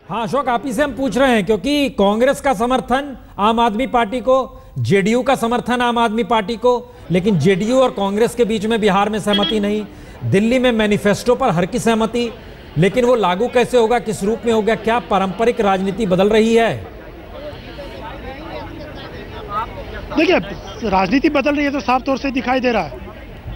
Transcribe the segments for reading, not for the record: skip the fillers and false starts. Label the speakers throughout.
Speaker 1: हाँ अशोक, आप ही से हम पूछ रहे हैं क्योंकि कांग्रेस का समर्थन आम आदमी पार्टी को, जेडीयू का समर्थन आम आदमी पार्टी को, लेकिन जेडीयू और कांग्रेस के बीच में बिहार में सहमति नहीं। दिल्ली में मैनिफेस्टो पर हर की सहमति, लेकिन वो लागू कैसे होगा, किस रूप में होगा? क्या पारंपरिक राजनीति बदल रही है?
Speaker 2: देखिए, राजनीति बदल रही है तो साफ तौर से दिखाई दे रहा है।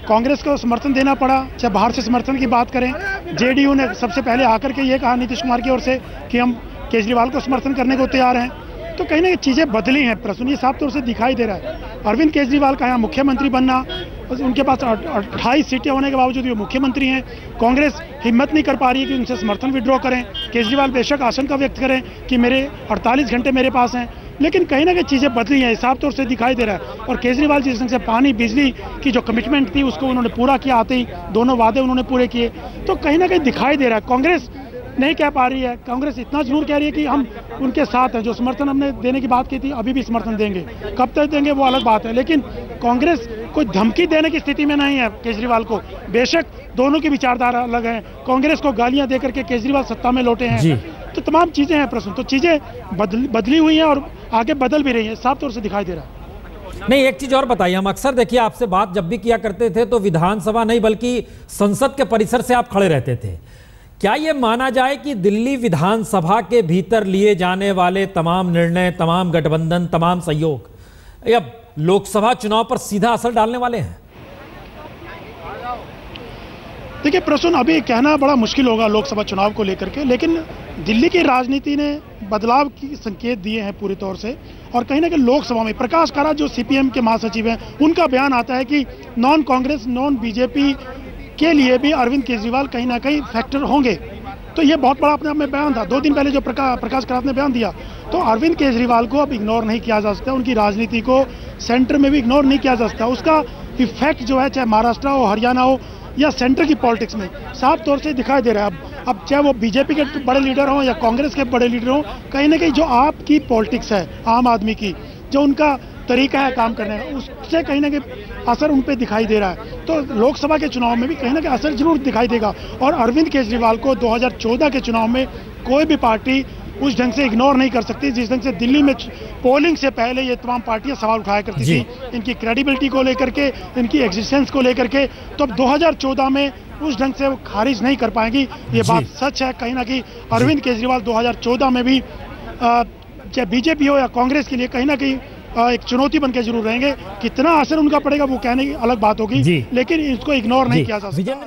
Speaker 2: कांग्रेस को समर्थन देना पड़ा, चाहे बाहर से समर्थन की बात करें। जेडीयू ने सबसे पहले आकर के ये कहा नीतीश कुमार की ओर से कि हम केजरीवाल को समर्थन करने को तैयार हैं। तो कहीं ना कहीं चीज़ें बदली हैं। प्रश्न ये साफ तौर से दिखाई दे रहा है। अरविंद केजरीवाल का यहाँ मुख्यमंत्री बनना, उनके पास 28 सीटें होने के बावजूद वो मुख्यमंत्री हैं। कांग्रेस हिम्मत नहीं कर पा रही है कि उनसे समर्थन विड्रॉ करें। केजरीवाल बेशक आशंका व्यक्त करें कि मेरे 48 घंटे मेरे पास हैं, लेकिन कहीं ना कहीं चीज़ें बदली हैं, साफ तौर से दिखाई दे रहा है। और केजरीवाल जिस ढंग से पानी बिजली की जो कमिटमेंट थी उसको उन्होंने पूरा किया, आते ही दोनों वादे उन्होंने पूरे किए। तो कहीं ना कहीं दिखाई दे रहा है कांग्रेस नहीं कह पा रही है। कांग्रेस इतना जरूर कह रही है कि हम उनके साथ हैं, जो समर्थन हमने देने की बात की थी अभी भी समर्थन देंगे। कब तक देंगे वो अलग बात है, लेकिन कांग्रेस कोई धमकी देने की स्थिति में नहीं है केजरीवाल को। बेशक दोनों की विचारधारा अलग है। कांग्रेस को गालियां देकर के केजरीवाल सत्ता में लौटे हैं। तो तमाम चीजें हैं प्रश्न, तो चीजें बदली हुई हैं और आगे बदल भी रही हैं, साफ तौर से दिखाई दे रहा है।
Speaker 1: नहीं, एक चीज और बताइए, हम अक्सर देखिए आपसे बात जब भी किया करते थे तो विधानसभा नहीं बल्कि संसद के परिसर से आप खड़े रहते थे। क्या यह माना जाए कि दिल्ली विधानसभा के भीतर लिए जाने वाले तमाम निर्णय, तमाम गठबंधन, तमाम सहयोग या लोकसभा चुनाव पर सीधा असर डालने वाले हैं?
Speaker 2: देखिए प्रश्न अभी कहना बड़ा मुश्किल होगा लोकसभा चुनाव को लेकर के, लेकिन दिल्ली की राजनीति ने बदलाव की संकेत दिए हैं पूरे तौर से। और कहीं ना कहीं लोकसभा में प्रकाश कारात जो सीपीएम के महासचिव हैं, उनका बयान आता है कि नॉन कांग्रेस नॉन बीजेपी के लिए भी अरविंद केजरीवाल कहीं ना कहीं फैक्टर होंगे। तो ये बहुत बड़ा अपने आप में बयान था। 2 दिन पहले जो प्रकाश कारात ने बयान दिया, तो अरविंद केजरीवाल को अब इग्नोर नहीं किया जा सकता। उनकी राजनीति को सेंटर में भी इग्नोर नहीं किया जा सकता। उसका इफेक्ट जो है, चाहे महाराष्ट्र हो, हरियाणा हो या सेंटर की पॉलिटिक्स में, साफ तौर से दिखाई दे रहा है। अब चाहे वो बीजेपी के बड़े लीडर हों या कांग्रेस के बड़े लीडर हों, कहीं ना कहीं जो आपकी पॉलिटिक्स है आम आदमी की, जो उनका तरीका है काम करने का, उससे कहीं ना कहीं असर उन पे दिखाई दे रहा है। तो लोकसभा के चुनाव में भी कहीं ना कहीं असर जरूर दिखाई देगा। और अरविंद केजरीवाल को 2014 के चुनाव में कोई भी पार्टी उस ढंग से इग्नोर नहीं कर सकती जिस ढंग से दिल्ली में पोलिंग से पहले ये तमाम पार्टियां सवाल उठाया करती थी, इनकी क्रेडिबिलिटी को लेकर के, इनकी एग्जिस्टेंस को लेकर के। तो अब 2014 में उस ढंग से वो खारिज नहीं कर पाएंगी, ये बात सच है। कहीं ना कहीं अरविंद केजरीवाल 2014 में भी चाहे बीजेपी हो या कांग्रेस के लिए कहीं ना कहीं एक चुनौती बन के जरूर रहेंगे। कितना असर उनका पड़ेगा वो कहने की अलग बात होगी, लेकिन इसको इग्नोर नहीं किया जा सकता।